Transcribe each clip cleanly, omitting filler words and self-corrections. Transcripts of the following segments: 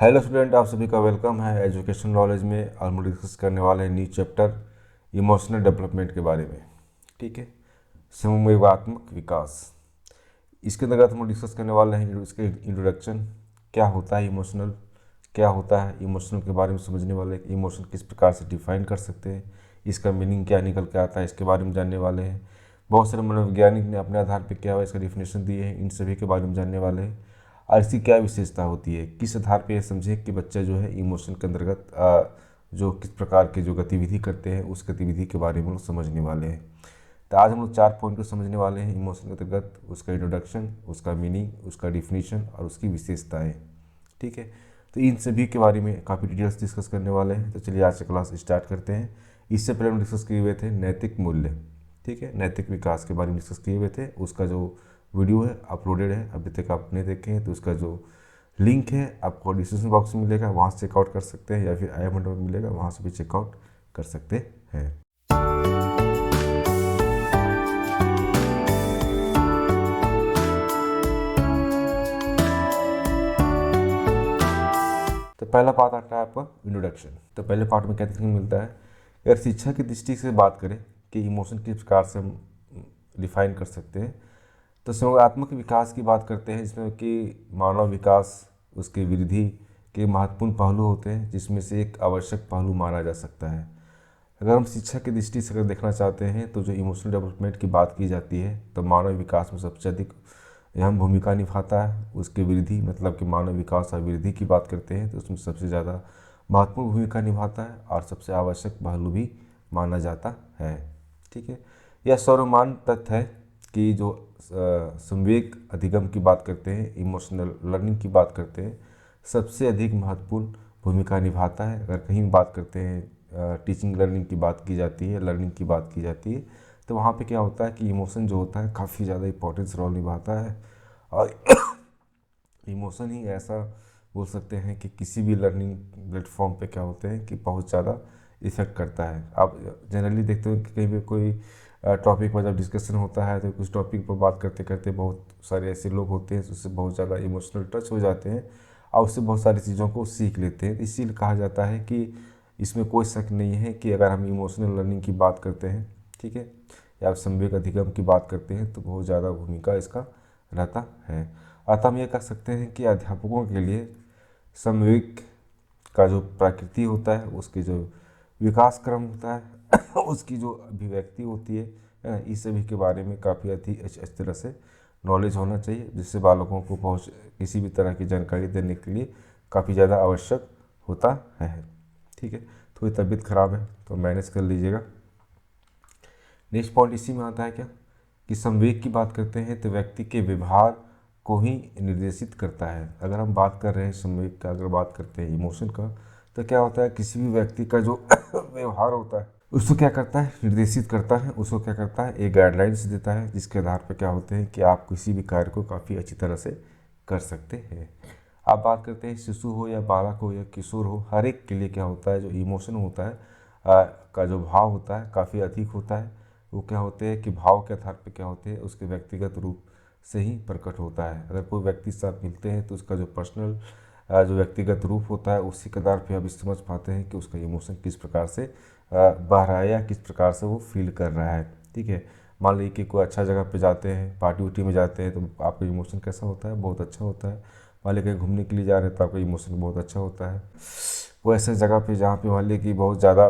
Hello student, आप सभी का वेलकम है एजुकेशन नॉलेज में। आज हम डिस्कस करने वाले हैं न्यू चैप्टर इमोशनल डेवलपमेंट के बारे में। ठीक है, समन्वयात्मक विकास। इसके अंतर्गत हम डिस्कस करने वाले हैं इसके इंट्रोडक्शन, क्या होता है इमोशनल, क्या होता है इमोशनल के बारे में समझने वाले, इमोशन किस प्रकार से डिफाइन कर सकते हैं, इसका मीनिंग क्या निकल के आता है, इसके बारे में जानने वाले हैं। बहुत सारे मनोवैज्ञानिक ने अपने आधार पर क्या हुआ इसका डिफिनेशन दिए हैं, इन सभी के बारे में जानने वाले हैं। और इसकी क्या विशेषता होती है, किस आधार पर समझे कि बच्चा जो है इमोशन के अंतर्गत जो किस प्रकार के जो गतिविधि करते हैं उस गतिविधि के बारे में लोग समझने वाले हैं। तो आज हम लोग 4 पॉइंट को समझने वाले हैं इमोशन के अंतर्गत, उसका इंट्रोडक्शन, उसका मीनिंग, उसका डिफिनीशन और उसकी विशेषताएं। ठीक है, तो इन सभी के बारे में काफ़ी डिटेल्स डिस्कस करने वाले हैं। तो चलिए आज से क्लास स्टार्ट करते हैं। इससे पहले हम डिस्कस किए हुए थे नैतिक मूल्य। ठीक है, नैतिक विकास के बारे में डिस्कस किए हुए थे, उसका जो वीडियो है अपलोडेड है, अभी तक आप नहीं देखे हैं तो उसका जो लिंक है आपको डिस्क्रिप्शन बॉक्स में मिलेगा, वहाँ से चेकआउट कर सकते हैं, या फिर आई बटन में मिलेगा, वहाँ से भी चेकआउट कर सकते हैं। तो पहला पार्ट आता है आपका इंट्रोडक्शन। तो पहले पार्ट में क्या देखने को मिलता है, अगर शिक्षा की दृष्टि से बात करें कि इमोशन किस प्रकार से हम डिफाइन कर सकते हैं, तो संयोगात्मक विकास की बात करते हैं, जिसमें कि मानव विकास, उसकी वृद्धि के महत्वपूर्ण पहलू होते हैं, जिसमें से एक आवश्यक पहलू माना जा सकता है। अगर हम शिक्षा की दृष्टि से अगर देखना चाहते हैं तो जो इमोशनल डेवलपमेंट की बात की जाती है तो मानव विकास में सबसे अधिक अहम भूमिका निभाता है। उसकी वृद्धि मतलब कि मानव विकास और वृद्धि की बात करते हैं तो उसमें सबसे ज़्यादा महत्वपूर्ण भूमिका निभाता है और सबसे आवश्यक पहलू भी माना जाता है। ठीक है, यह सर्वमान्य तथ्य है कि जो संवेग अधिगम की बात करते हैं, इमोशनल लर्निंग की बात करते हैं, सबसे अधिक महत्वपूर्ण भूमिका निभाता है। अगर कहीं बात करते हैं टीचिंग लर्निंग की बात की जाती है, लर्निंग की बात की जाती है, तो वहाँ पे क्या होता है कि इमोशन जो होता है काफ़ी ज़्यादा इंपॉर्टेंस रोल निभाता है। और इमोशन ही ऐसा बोल सकते हैं कि किसी भी लर्निंग प्लेटफॉर्म पे क्या होते हैं कि बहुत ज़्यादा इफेक्ट करता है। आप जनरली देखते हो कि कहीं भी कोई टॉपिक पर जब डिस्कशन होता है तो कुछ टॉपिक पर बात करते करते बहुत सारे ऐसे लोग होते हैं जिससे बहुत ज़्यादा इमोशनल टच हो जाते हैं और उससे बहुत सारी चीज़ों को सीख लेते हैं। इसीलिए कहा जाता है कि इसमें कोई शक नहीं है कि अगर हम इमोशनल लर्निंग की बात करते हैं, ठीक है, या संवेग अधिगम की बात करते हैं तो बहुत ज़्यादा भूमिका इसका रहता है। अतः हम ये कह सकते हैं कि अध्यापकों के लिए संवेग का जो प्रकृति होता है, उसकी जो विकास क्रम होता है उसकी जो अभिव्यक्ति होती है ना, इस सभी के बारे में काफ़ी अच्छी तरह से नॉलेज होना चाहिए, जिससे बालकों को किसी भी तरह की जानकारी देने के लिए काफ़ी ज़्यादा आवश्यक होता है। ठीक है, थोड़ी तबीयत खराब है तो मैनेज कर लीजिएगा। नेक्स्ट पॉइंट इसी में आता है क्या कि संवेग की बात करते हैं तो व्यक्ति के व्यवहार को ही निर्देशित करता है। अगर हम बात कर रहे हैं संवेग का, अगर बात करते हैं इमोशन का, तो क्या होता है किसी भी व्यक्ति का जो व्यवहार होता है उसको क्या करता है, निर्देशित करता है, उसको क्या करता है, एक गाइडलाइंस देता है, जिसके आधार पर क्या होते हैं कि आप किसी भी कार्य को काफ़ी अच्छी तरह से कर सकते हैं। आप बात करते हैं शिशु हो या बालक हो या किशोर हो, हर एक के लिए क्या होता है जो इमोशन होता है का जो भाव होता है काफ़ी अधिक होता है। वो क्या होते हैं कि भाव के आधार पर क्या होते हैं उसके व्यक्तिगत रूप से ही प्रकट होता है। अगर कोई व्यक्ति से आप मिलते हैं तो उसका जो पर्सनल जो व्यक्तिगत रूप होता है उसी के आधार पर आप समझ पाते हैं कि उसका इमोशन किस प्रकार से बह रहा है या किस प्रकार से वो फील कर रहा है। ठीक है, मान लीजिए कि कोई अच्छा जगह पे जाते हैं, पार्टी उर्टी में जाते हैं, तो आपका इमोशन कैसा होता है, बहुत अच्छा होता है। मान लीजिए कहीं घूमने के लिए जा रहे हैं तो आपका इमोशन बहुत अच्छा होता है। वो ऐसे जगह पे जहाँ पे मान लीजिए कि बहुत ज़्यादा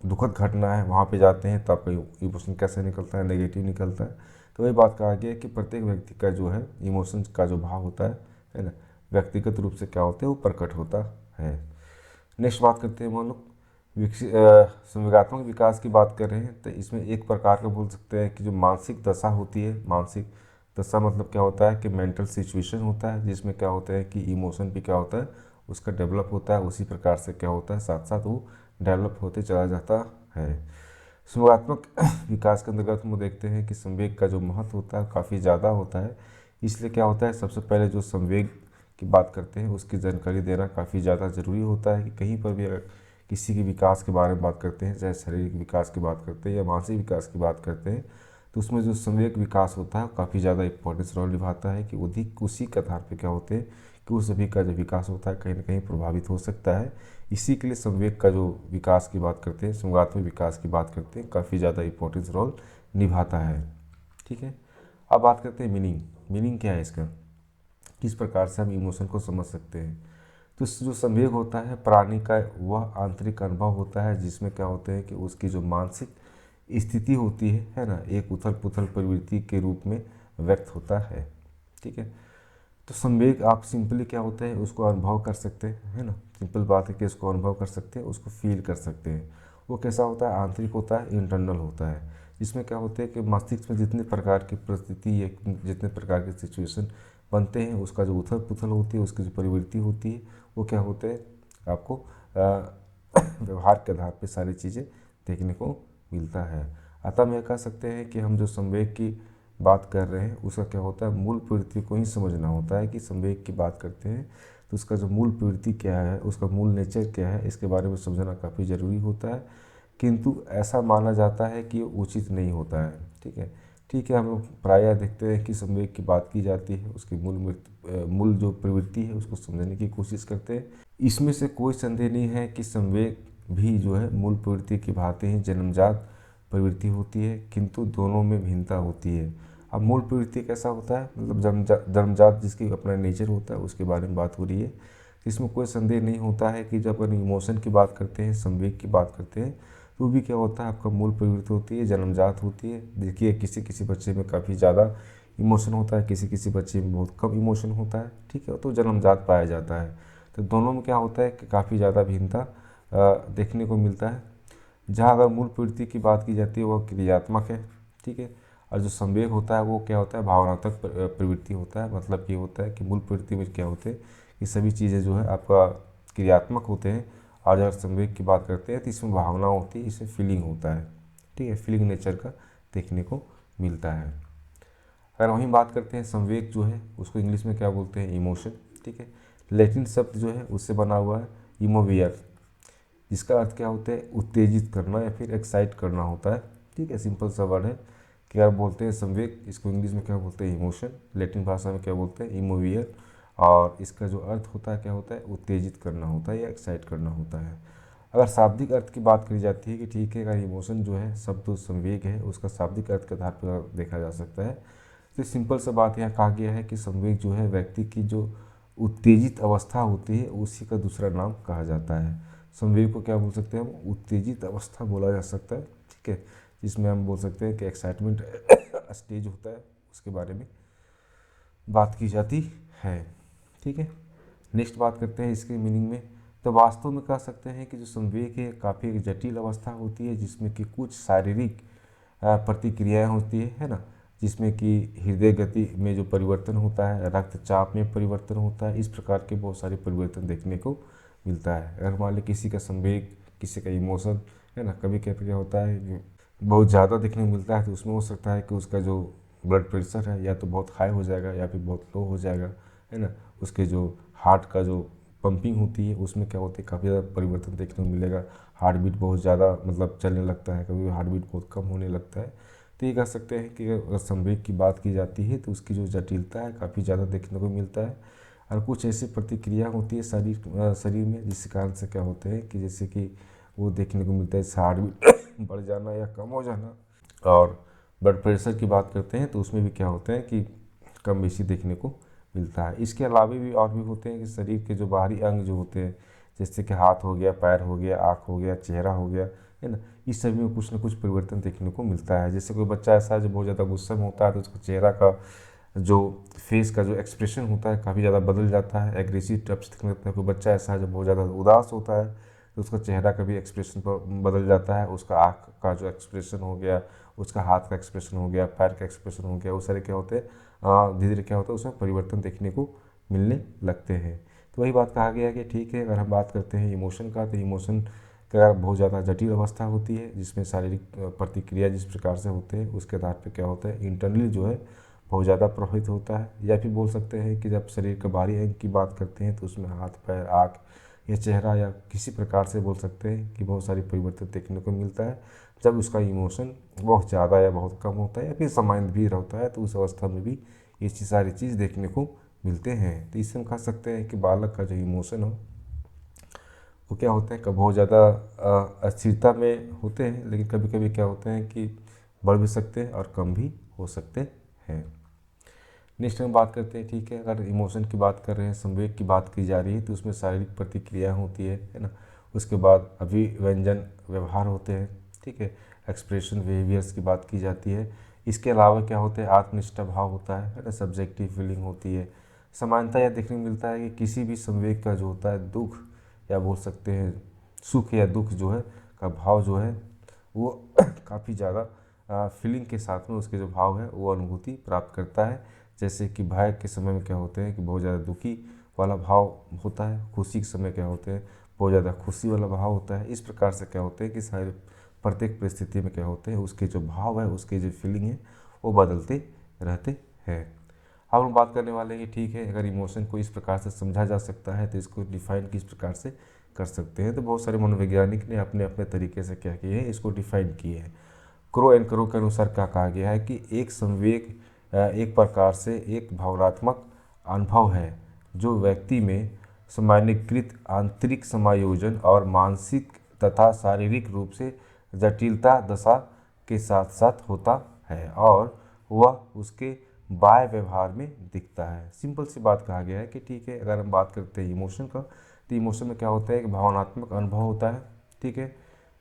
दुखद घटना है, वहाँ पे जाते हैं तो आपका इमोशन कैसे निकलता है, नेगेटिव निकलता है। तो वही बात कहा गया है कि प्रत्येक व्यक्ति का जो है इमोशंस का जो भाव होता है ना, व्यक्तिगत रूप से क्या होते हैं वो प्रकट होता है। नेक्स्ट बात करते हैं हम लोग विकसित संवेगात्मक विकास की बात कर रहे हैं तो इसमें एक प्रकार का बोल सकते हैं कि जो मानसिक दशा होती है, मानसिक दशा मतलब क्या होता है कि मेंटल सिचुएशन होता है, जिसमें क्या होता है कि इमोशन भी क्या होता है उसका डेवलप होता है, उसी प्रकार से क्या होता है साथ साथ वो डेवलप होते चला जाता है। संवेगात्मक विकास के अंतर्गत हम देखते हैं कि संवेग का जो महत्व होता है काफ़ी ज़्यादा होता है। इसलिए क्या होता है सबसे पहले जो संवेग की बात करते हैं उसकी जानकारी देना काफ़ी ज़्यादा ज़रूरी होता है कि कहीं पर भी अगर किसी के विकास के बारे में बात करते हैं, चाहे शारीरिक विकास की बात करते हैं या मानसिक विकास की बात करते हैं, तो उसमें जो संवेग विकास होता है काफ़ी ज़्यादा इंपॉर्टेंस रोल निभाता है कि अधिक उसी के आधार पर क्या होते हैं कि उस सभी का जो विकास होता है कहीं ना कहीं प्रभावित हो सकता है। इसी के लिए संवेग का जो विकास की बात करते हैं, संवेगात्मक विकास की बात करते हैं, काफ़ी ज़्यादा इंपॉर्टेंस रोल निभाता है। ठीक है, अब बात करते हैं मीनिंग। मीनिंग क्या है इसका, किस प्रकार से हम इमोशन को समझ सकते हैं। तो जो संवेग होता है प्राणी का वह आंतरिक अनुभव होता है जिसमें क्या होते हैं कि उसकी जो मानसिक स्थिति होती है ना, एक उथल पुथल प्रवृत्ति के रूप में व्यक्त होता है। ठीक है, तो संवेग आप सिंपली क्या होता है उसको अनुभव कर सकते हैं, है ना, सिंपल बात है कि उसको अनुभव कर सकते हैं, उसको फील कर सकते हैं। वो कैसा होता है, आंतरिक होता है, इंटरनल होता है। इसमें क्या होता है कि मस्तिष्क में जितने प्रकार की परिस्थिति या जितने प्रकार के सिचुएशन बनते हैं, उसका जो उथल पुथल होती है, उसकी जो प्रवृत्ति होती है, वो क्या होते हैं आपको व्यवहार के आधार पर सारी चीज़ें देखने को मिलता है। अतः हम यह कह सकते हैं कि हम जो संवेग की बात कर रहे हैं उसका क्या होता है, मूल प्रवृत्ति को ही समझना होता है कि संवेग की बात करते हैं तो उसका जो मूल प्रवृत्ति क्या है, उसका मूल नेचर क्या है, इसके बारे में समझना काफ़ी ज़रूरी होता है। किंतु ऐसा माना जाता है कि उचित नहीं होता है। ठीक है, हम लोग प्रायः देखते हैं कि संवेग की बात की जाती है, उसकी मूल जो प्रवृत्ति है उसको समझने की कोशिश करते हैं। इसमें से कोई संदेह नहीं है कि संवेग भी जो है मूल प्रवृत्ति की भांति ही जन्मजात प्रवृत्ति होती है, किंतु दोनों में भिन्नता होती है। अब मूल प्रवृत्ति कैसा होता है, मतलब जन्मजात जिसकी अपना नेचर होता है उसके बारे में बात हो रही है। इसमें कोई संदेह नहीं होता है कि जब अपन इमोशन की बात करते हैं, संवेग की बात करते हैं, तो भी क्या होता है आपका मूल प्रवृत्ति होती है, जन्मजात होती है। देखिए किसी किसी बच्चे में काफ़ी ज़्यादा इमोशन होता है, किसी किसी बच्चे में बहुत कम इमोशन होता है। ठीक है, तो जन्मजात पाया जाता है। तो दोनों में क्या होता है कि काफ़ी ज़्यादा भिन्नता देखने को मिलता है। जहाँ अगर मूल प्रवृत्ति की बात की जाती है वह क्रियात्मक है। ठीक है, और जो संवेग होता है वो क्या होता है, भावनात्मक प्रवृत्ति होता है। मतलब ये होता है कि मूल प्रवृत्ति में क्या होते हैं, ये सभी चीज़ें जो है आपका क्रियात्मक होते हैं, और अगर संवेग की बात करते हैं तो इसमें भावना होती है, इसमें फीलिंग होता है। ठीक है, फीलिंग नेचर का देखने को मिलता है। अगर वहीं बात करते हैं संवेग जो है उसको इंग्लिश में क्या बोलते हैं, इमोशन। ठीक है, लैटिन शब्द जो है उससे बना हुआ है इमोवियर, जिसका अर्थ क्या होता है, उत्तेजित करना या फिर एक्साइट करना होता है। ठीक है, सिंपल सा वर्ड है। क्या बोलते हैं संवेग, इसको इंग्लिश में क्या बोलते हैं, इमोशन। लैटिन भाषा में क्या बोलते हैं, इमोवियर। और इसका जो अर्थ होता है क्या होता है, उत्तेजित करना होता है या एक्साइट करना होता है। अगर शाब्दिक अर्थ की बात करी जाती है कि ठीक है, अगर इमोशन जो है शब्द संवेग है, उसका शाब्दिक अर्थ के आधार पर देखा जा सकता है, तो सिंपल सा बात यहाँ कहा गया है कि संवेग जो है व्यक्ति की जो उत्तेजित अवस्था होती है उसी का दूसरा नाम कहा जाता है। संवेग को क्या बोल सकते हैं हम, उत्तेजित अवस्था बोला जा सकता है। ठीक है, जिसमें हम बोल सकते हैं कि एक्साइटमेंट स्टेज होता है, उसके बारे में बात की जाती है। ठीक है, नेक्स्ट बात करते हैं इसके मीनिंग में। तो वास्तव में कह सकते हैं कि जो संवेग है काफ़ी एक जटिल अवस्था होती है, जिसमें कि कुछ शारीरिक प्रतिक्रियाएं होती है ना, जिसमें कि हृदय गति में जो परिवर्तन होता है, रक्तचाप में परिवर्तन होता है, इस प्रकार के बहुत सारे परिवर्तन देखने को मिलता है। अगर मान लीजिए किसी का संवेग, किसी का इमोशन है ना, कभी कभी क्या होता है कि बहुत ज़्यादा देखने को मिलता है, तो उसमें हो सकता है कि उसका जो ब्लड प्रेशर है या तो बहुत हाई हो जाएगा या फिर बहुत लो हो जाएगा, है ना। उसके जो हार्ट का जो पंपिंग होती है उसमें क्या होती है, काफ़ी ज़्यादा परिवर्तन देखने को मिलेगा। हार्ट बीट बहुत ज़्यादा मतलब चलने लगता है, कभी हार्ट बीट बहुत कम होने लगता है। तो ये कह सकते हैं कि अगर संवेग की बात की जाती है तो उसकी जो जटिलता है काफ़ी ज़्यादा देखने को मिलता है। और कुछ ऐसी प्रतिक्रिया होती है शरीर में, जिसके कारण से क्या होते हैं कि जैसे कि वो देखने को मिलता है, हार्ट बीट बढ़ जाना या कम हो जाना। और ब्लड प्रेशर की बात करते हैं तो उसमें भी क्या होते हैं कि कम बेशी देखने को मिलता है। इसके अलावा भी और भी होते हैं कि शरीर के जो बाहरी अंग जो होते हैं, जैसे कि हाथ हो गया, पैर हो गया, आँख हो गया, चेहरा हो गया, है ना, इस सभी में कुछ ना कुछ परिवर्तन देखने को मिलता है। जैसे कोई बच्चा ऐसा है जो बहुत ज़्यादा गुस्से में होता है तो उसका चेहरा का जो फेस का जो एक्सप्रेशन होता है काफ़ी ज़्यादा बदल जाता है, एग्रेसिव टाइप से दिखने लगता है। कोई बच्चा ऐसा है जो बहुत ज़्यादा उदास होता है तो उसका चेहरा का भी एक्सप्रेशन बदल जाता है, उसका आँख का जो एक्सप्रेशन हो गया, उसका हाथ का एक्सप्रेशन हो गया, पैर का एक्सप्रेशन हो गया, वो सारे क्या होते हैं धीरे धीरे क्या होता है उसमें परिवर्तन देखने को मिलने लगते हैं। तो वही बात कहा गया कि ठीक है, अगर हम बात करते हैं इमोशन का, तो इमोशन का बहुत ज़्यादा जटिल अवस्था होती है, जिसमें शारीरिक प्रतिक्रिया जिस प्रकार से होते हैं उसके आधार पर क्या होता है, इंटरनली जो है बहुत ज़्यादा प्रभावित होता है। या फिर बोल सकते हैं कि जब शरीर के बाहरी अंग की बात करते हैं तो उसमें हाथ, पैर, आँख या चेहरा या किसी प्रकार से बोल सकते हैं कि बहुत सारी परिवर्तन देखने को मिलता है। जब उसका इमोशन बहुत ज़्यादा या बहुत कम होता है या फिर सामान्य भी रहता है तो उस अवस्था में भी ये सारी चीज़ देखने को मिलते हैं। तो इससे हम कह सकते हैं कि बालक का जो इमोशन हो वो क्या होते हैं, कभी बहुत ज़्यादा अस्थिरता में होते हैं, लेकिन कभी कभी क्या होते हैं कि बढ़ भी सकते हैं और कम भी हो सकते हैं। नेक्स्ट हम बात करते हैं, ठीक है, अगर इमोशन की बात कर रहे हैं, संवेग की बात की जा रही है, तो उसमें शारीरिक प्रतिक्रिया होती है ना। उसके बाद अभिव्यंजन व्यवहार होते हैं, ठीक है, एक्सप्रेशन बिहेवियर्स की बात की जाती है। इसके अलावा क्या होता है, आत्मनिष्ठ भाव होता है ना, सब्जेक्टिव फीलिंग होती है। समानता यह देखने को मिलता है कि किसी भी संवेग का जो होता है दुख, या बोल सकते हैं सुख या दुख जो है का भाव जो है वो काफ़ी ज़्यादा फीलिंग के साथ में उसके जो भाव है वो अनुभूति प्राप्त करता है। जैसे कि भय के समय में क्या होते हैं कि बहुत ज़्यादा दुखी वाला भाव होता है, खुशी के समय क्या होते हैं बहुत ज़्यादा खुशी वाला भाव होता है। इस प्रकार से क्या होते हैं कि सारे प्रत्येक परिस्थिति में क्या होते हैं उसके जो भाव है, उसके जो फीलिंग है वो बदलते रहते हैं। अब हम बात करने वाले हैं कि ठीक है, अगर इमोशन को इस प्रकार से समझा जा सकता है तो इसको डिफाइन किस प्रकार से कर सकते हैं। तो बहुत सारे मनोवैज्ञानिक ने अपने अपने तरीके से क्या किए हैं, इसको डिफाइन किए हैं। क्रो एंड करो के अनुसार क्या कहा गया है कि एक संवेग एक प्रकार से एक भावनात्मक अनुभव है जो व्यक्ति में सामान्यीकृत आंतरिक समायोजन और मानसिक तथा शारीरिक रूप से जटिलता दशा के साथ साथ होता है और वह उसके बाह्य व्यवहार में दिखता है। सिंपल सी बात कहा गया है कि ठीक है, अगर हम बात करते हैं इमोशन का, तो इमोशन में क्या होता है कि भावनात्मक अनुभव होता है, ठीक है।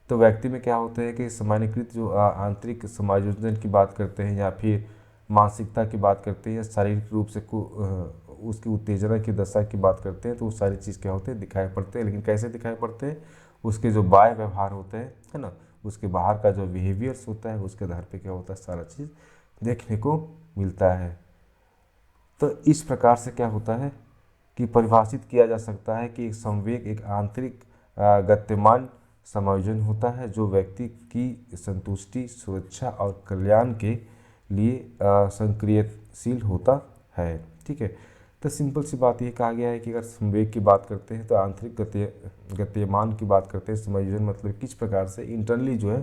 तो व्यक्ति में क्या होता है कि सामान्यीकृत जो आंतरिक समायोजन की बात करते हैं या फिर मानसिकता की बात करते हैं या शारीरिक रूप से उसकी उत्तेजना की दशा की बात करते हैं, तो वो सारी चीज़ क्या होते हैं दिखाई पड़ते हैं। लेकिन कैसे दिखाई पड़ते हैं, उसके जो बाह्य व्यवहार होते हैं है ना, उसके बाहर का जो बिहेवियर्स होता है उसके आधार पे क्या होता है सारा चीज़ देखने को मिलता है। तो इस प्रकार से क्या होता है कि परिभाषित किया जा सकता है कि एक संवेग एक आंतरिक गतिमान समायोजन होता है जो व्यक्ति की संतुष्टि, सुरक्षा और कल्याण के लिए संक्रियशील होता है, ठीक है। तो सिंपल सी बात ये कहा गया है कि अगर संवेग की बात करते हैं तो आंतरिक गतिमान की बात करते हैं। समायोजन मतलब किस प्रकार से इंटरनली जो है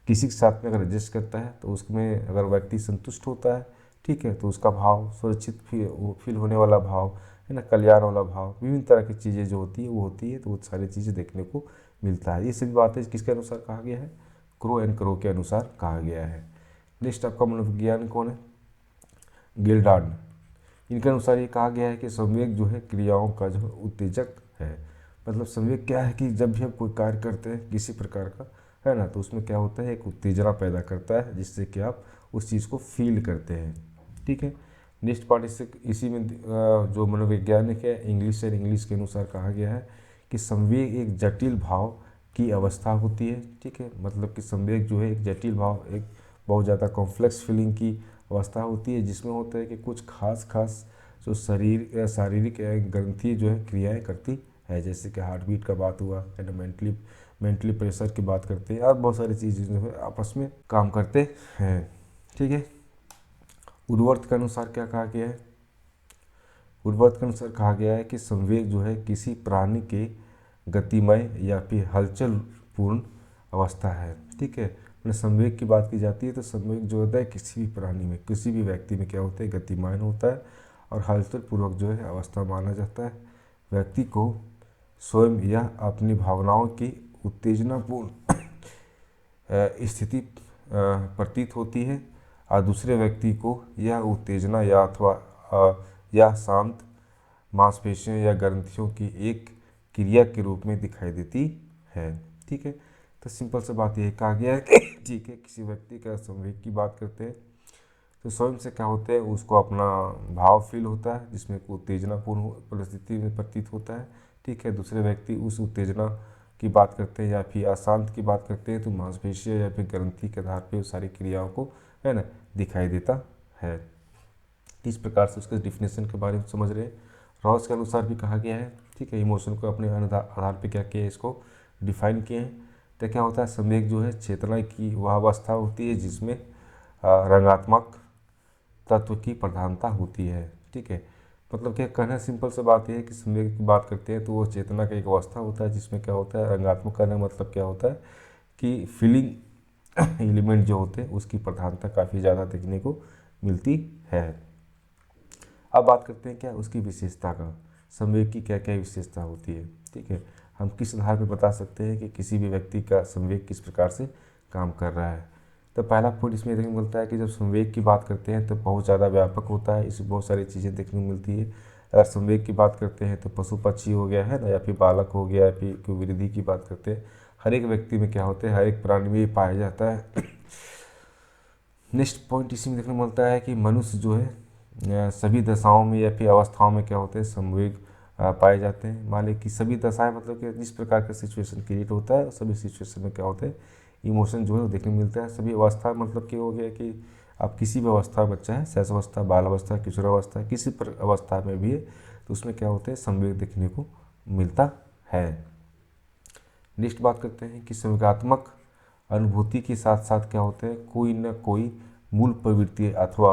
किसी के साथ में अगर एडजस्ट करता है तो उसमें अगर व्यक्ति संतुष्ट होता है, ठीक है, तो उसका भाव सुरक्षित फील होने वाला भाव है ना, कल्याण वाला भाव, विभिन्न तरह की चीज़ें जो होती है वो होती है, तो वो सारी चीज़ें देखने को मिलता है। ये सभी बातें किसके अनुसार कहा गया है, क्रो एंड करो के अनुसार कहा गया है। नेक्स्ट आपका मनोविज्ञान कौन है, गिल्डार्ड। इनके अनुसार ये कहा गया है कि संवेग जो है क्रियाओं का जो उत्तेजक है। मतलब संवेग क्या है कि जब भी हम कोई कार्य करते हैं किसी प्रकार का है ना, तो उसमें क्या होता है एक उत्तेजना पैदा करता है जिससे कि आप उस चीज़ को फील करते हैं, ठीक है। नेक्स्ट पार्ट इसी में जो मनोवैज्ञानिक है इंग्लिश है, इंग्लिश के अनुसार कहा गया है कि संवेग एक जटिल भाव की अवस्था होती है, ठीक है। मतलब कि संवेग जो है एक जटिल भाव, एक बहुत ज़्यादा कॉम्प्लेक्स फीलिंग की अवस्था होती है जिसमें होता है कि कुछ खास जो शारीरिक ग्रंथि जो है क्रियाएं करती है, जैसे कि हार्ट बीट का बात हुआ है ना, मेंटली प्रेशर की बात करते हैं और बहुत सारी चीज़ें जो है आपस में काम करते हैं, ठीक है। उर्वर्त के अनुसार क्या कहा गया है, उर्वर्त के अनुसार कहा गया है कि संवेग जो है किसी प्राणी के गतिमय या फिर हलचल पूर्ण अवस्था है, ठीक है। मैंने संवेग की बात की जाती है तो संवेग जो होता है किसी भी प्राणी में, किसी भी व्यक्ति में क्या होता है गतिमान होता है और हलचल पूर्वक जो है अवस्था माना जाता है। व्यक्ति को स्वयं या अपनी भावनाओं की उत्तेजनापूर्ण स्थिति प्रतीत होती है और दूसरे व्यक्ति को यह उत्तेजना या अथवा या शांत मांसपेशियों या ग्रंथियों की एक क्रिया के रूप में दिखाई देती है, ठीक है। तो सिंपल से बात यही कहा गया है कि ठीक है, किसी व्यक्ति का संवेग की बात करते हैं तो स्वयं से क्या होता है उसको अपना भाव फील होता है जिसमें उत्तेजनापूर्ण परिस्थिति में प्रतीत होता है, ठीक है। दूसरे व्यक्ति उस उत्तेजना की बात करते हैं या फिर अशांत की बात करते हैं तो मांसपेशियों या फिर ग्रंथि के आधार पर उस सारी क्रियाओं को है ना दिखाई देता है। इस प्रकार से उसके डिफिनेशन के बारे में समझ रहे हैं। रॉस के अनुसार भी कहा गया है, ठीक है, इमोशन को अपने आधार पे क्या किया है इसको डिफाइन किए हैं। तो क्या होता है संवेग जो है चेतना की वह अवस्था होती है जिसमें रंगात्मक तत्व की प्रधानता होती है, ठीक है। मतलब क्या कहना सिंपल से बात यह है कि संवेग की बात करते हैं तो वो चेतना का एक अवस्था होता है जिसमें क्या होता है रंगात्मक करने मतलब क्या होता है कि फीलिंग एलिमेंट जो होते हैं उसकी प्रधानता काफ़ी ज़्यादा देखने को मिलती है। अब बात करते हैं क्या उसकी विशेषता का, संवेग की क्या क्या विशेषता होती है। ठीक है, हम किस आधार पर बता सकते हैं कि किसी भी व्यक्ति का संवेग किस प्रकार से काम कर रहा है। तो पहला पॉइंट इसमें देखने को मिलता है कि जब संवेग की बात करते हैं तो बहुत ज़्यादा व्यापक होता है, इसमें बहुत सारी चीज़ें देखने को मिलती है। अगर संवेग की बात करते हैं तो पशु पक्षी हो गया है ना, या फिर बालक हो गया, या फिर कोई वृद्धि की बात करते हैं, हर एक व्यक्ति में क्या होते हैं, हर एक प्राणी में ये पाया जाता है। नेक्स्ट पॉइंट इसी में देखने को मिलता है कि मनुष्य जो है सभी दशाओं में या फिर अवस्थाओं में क्या होते हैं, संवेग पाए जाते हैं। मान लीजिए कि सभी दशाएं मतलब कि जिस प्रकार का सिचुएशन क्रिएट होता है सभी सिचुएशन में क्या होते हैं, इमोशन जो है वो देखने को मिलता है। सभी अवस्था मतलब कि हो गया कि आप किसी भी अवस्था, बच्चा है शैशव अवस्था, बाल अवस्था, किशोरावस्था, किसी पर अवस्था में भी है तो उसमें क्या होते हैं, संवेग देखने को मिलता है। नेक्स्ट बात करते हैं कि संवेगात्मक अनुभूति के साथ साथ क्या होते हैं, कोई न कोई मूल प्रवृत्ति अथवा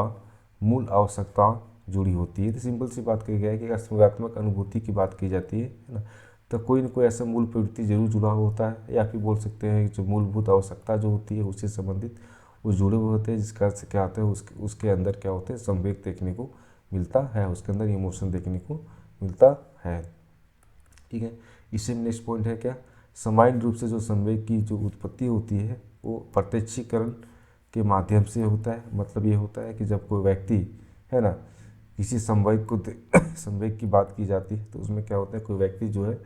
मूल आवश्यकता जुड़ी होती है। तो सिंपल सी बात कही गई है कि अगर संवेगात्मक अनुभूति की बात की जाती है ना, तो कोई न कोई ऐसा मूल प्रवृत्ति जरूर जुड़ा हुआ होता है, या फिर बोल सकते हैं जो मूलभूत आवश्यकता जो होती है उससे संबंधित वो जुड़े हुए होते हैं, जिसका अर्थ से क्या होता है उसके अंदर क्या होते हैं, संवेग देखने को मिलता है, उसके अंदर इमोशन देखने को मिलता है। ठीक है, इसी में नेक्स्ट पॉइंट है क्या, सामान्य रूप से जो संवेग की जो उत्पत्ति होती है वो प्रत्यक्षीकरण के माध्यम से होता है। मतलब ये होता है कि जब कोई व्यक्ति है ना किसी संवेग की बात की जाती है तो उसमें क्या होता है, कोई व्यक्ति जो है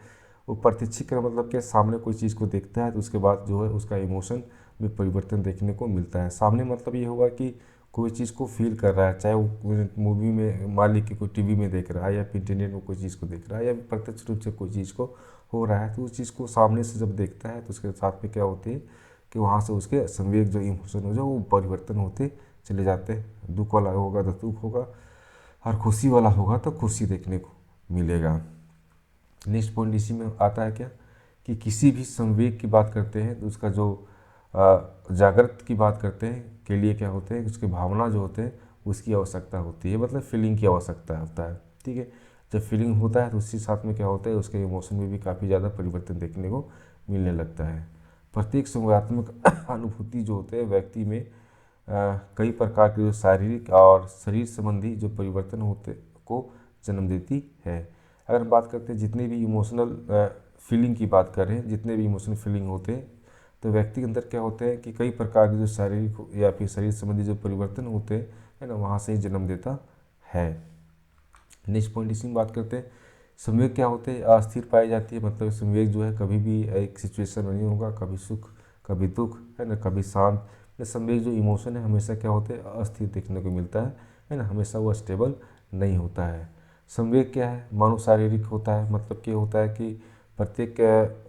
वो प्रत्यक्षीकरण मतलब क्या, सामने कोई चीज़ को देखता है तो उसके बाद जो है उसका इमोशन में परिवर्तन देखने को मिलता है। सामने मतलब ये होगा कि कोई चीज़ को फील कर रहा है, चाहे वो मूवी में मान ली कि कोई टीवी में देख रहा है या फिर इंटरनेट में कोई चीज़ को देख रहा है या प्रत्यक्ष रूप से कोई चीज़ को हो रहा है, तो उस चीज़ को सामने से जब देखता है तो उसके साथ में क्या होती है कि वहाँ से उसके संवेग जो इमोशन हो जो वो परिवर्तन होते चले जाते हैं। दुख वाला होगा तो दुख होगा, और खुशी वाला होगा तो खुशी देखने को मिलेगा। नेक्स्ट पॉइंट इसी में आता है क्या कि किसी भी संवेग की बात करते हैं तो उसका जो जागृत की बात करते हैं के लिए क्या होते हैं, उसकी भावना जो होते हैं उसकी आवश्यकता होती है, मतलब फीलिंग की आवश्यकता होता है। ठीक है, जब फीलिंग होता है तो उसी साथ में क्या होता है, उसके इमोशन में भी काफ़ी ज़्यादा परिवर्तन देखने को मिलने लगता है। प्रत्येक संवेगात्मक अनुभूति जो होते हैं व्यक्ति में कई प्रकार के जो शारीरिक और शरीर संबंधी जो परिवर्तन होते को जन्म देती है। अगर बात करते हैं जितने भी इमोशनल फीलिंग की बात करें, जितने भी इमोशनल फीलिंग होते हैं तो व्यक्ति के अंदर क्या होते हैं कि कई प्रकार के जो शारीरिक या फिर शरीर संबंधी जो परिवर्तन होते हैं है ना, वहाँ से ही जन्म देता है। नेक्स्ट पॉइंट इसी में बात करते हैं, संवेग क्या होते हैं, अस्थिर पाई जाती है। मतलब संवेग जो है कभी भी एक सिचुएशन में नहीं होगा, कभी सुख कभी दुख है ना, कभी शांत। संवेग जो इमोशन है हमेशा क्या होते हैं, अस्थिर देखने को मिलता है ना, हमेशा वो स्टेबल नहीं होता है। संवेग क्या है, मानव शारीरिक होता है। मतलब क्या होता है कि प्रत्येक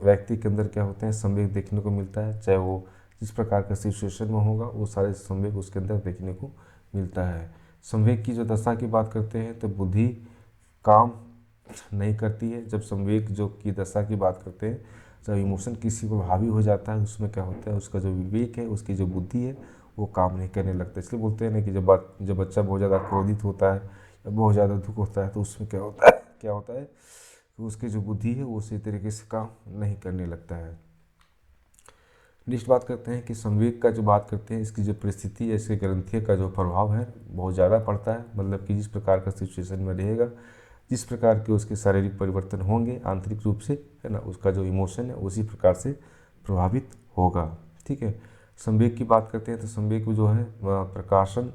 व्यक्ति के अंदर क्या होते हैं, संवेग देखने को मिलता है, चाहे वो जिस प्रकार का सिचुएशन में होगा वो सारे संवेग उसके अंदर देखने को मिलता है। संवेग की जो दशा की बात करते हैं तो बुद्धि काम नहीं करती है। जब संवेग जो की दशा की बात करते हैं, जब इमोशन किसी पर हावी हो जाता है उसमें क्या होता है, उसका जो विवेक है, उसकी जो बुद्धि है वो काम नहीं करने लगता। इसलिए बोलते हैं ना कि जब बच्चा बहुत ज़्यादा क्रोधित होता है या बहुत ज़्यादा दुख होता है तो उसमें क्या होता है कि उसकी जो बुद्धि है वो उसी तरीके से काम नहीं करने लगता है। नेक्स्ट बात करते हैं कि संवेग का जो बात करते हैं, इसकी जो परिस्थिति है, इसके ग्रंथियों का जो प्रभाव है बहुत ज़्यादा पड़ता है। मतलब कि जिस प्रकार का सिचुएशन में रहेगा, जिस प्रकार के उसके शारीरिक परिवर्तन होंगे आंतरिक रूप से है ना, उसका जो इमोशन है उसी प्रकार से प्रभावित होगा। ठीक है, संवेग की बात करते हैं तो संवेग जो है प्रकाशन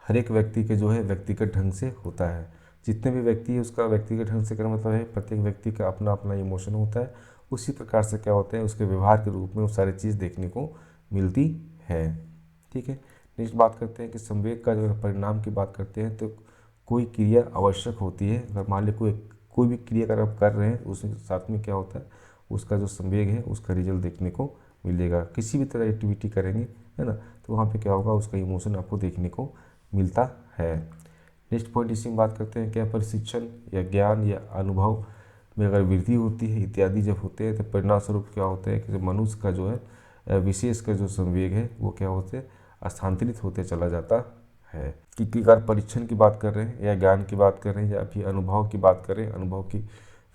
हर एक व्यक्ति के जो है व्यक्तिगत ढंग से होता है। जितने भी व्यक्ति है उसका व्यक्तिगत ढंग से करना मतलब है प्रत्येक व्यक्ति का अपना अपना इमोशन होता है, उसी प्रकार से क्या होता है उसके व्यवहार के रूप में वो सारी चीज़ देखने को मिलती है। ठीक है, नेक्स्ट बात करते हैं कि संवेग का जो परिणाम की बात करते हैं तो कोई क्रिया आवश्यक होती है। अगर मान ली कोई भी क्रिया अगर आप कर रहे हैं उसके साथ में क्या होता है, उसका जो संवेग है उसका रिजल्ट देखने को मिलेगा। किसी भी तरह एक्टिविटी करेंगे है ना तो वहाँ पे क्या होगा, उसका इमोशन आपको देखने को मिलता है। नेक्स्ट पॉइंट इसी में बात करते हैं क्या प्रशिक्षण या ज्ञान या अनुभव में अगर वृद्धि होती है इत्यादि जब होते हैं तो परिणाम स्वरूप क्या होता है कि मनुष्य का जो है विशेष का जो संवेग है वो क्या होते हैं स्थानांतरित होते चला जाता है। कि अगर परीक्षण की बात कर रहे हैं या ज्ञान की बात कर रहे हैं या फिर अनुभव की बात कर रहे हैं, अनुभव की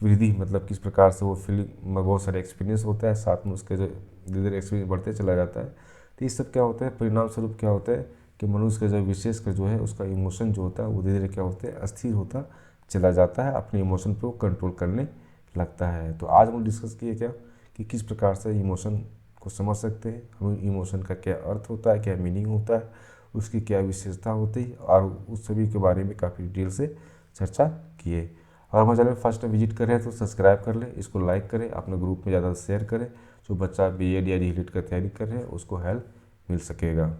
वृद्धि मतलब किस प्रकार से वो फीलिंग में बहुत सारे एक्सपीरियंस होता है, साथ में उसके जो धीरे धीरे एक्सपीरियंस बढ़ते चला जाता है। तो ये सब क्या होता है परिणाम स्वरूप क्या होता है कि मनुष्य का जो विशेषकर जो है उसका इमोशन जो होता है वो धीरे धीरे क्या होता है अस्थिर होता चला जाता है, अपने इमोशन पे वो कंट्रोल करने लगता है। तो आज हम डिस्कस किए क्या कि किस प्रकार से इमोशन को समझ सकते हैं, हमें इमोशन का क्या अर्थ होता है, क्या मीनिंग होता है, उसकी क्या विशेषता होती है, और उस सभी के बारे में काफ़ी डिटेल से चर्चा किए। और हमारे चैनल फर्स्ट टाइम विजिट कर रहे हैं तो सब्सक्राइब कर लें, इसको लाइक करें, अपने ग्रुप में ज़्यादा शेयर करें, जो बच्चा बीएड या डीएलएड का तैयारी कर रहे हैं उसको हेल्प मिल सकेगा।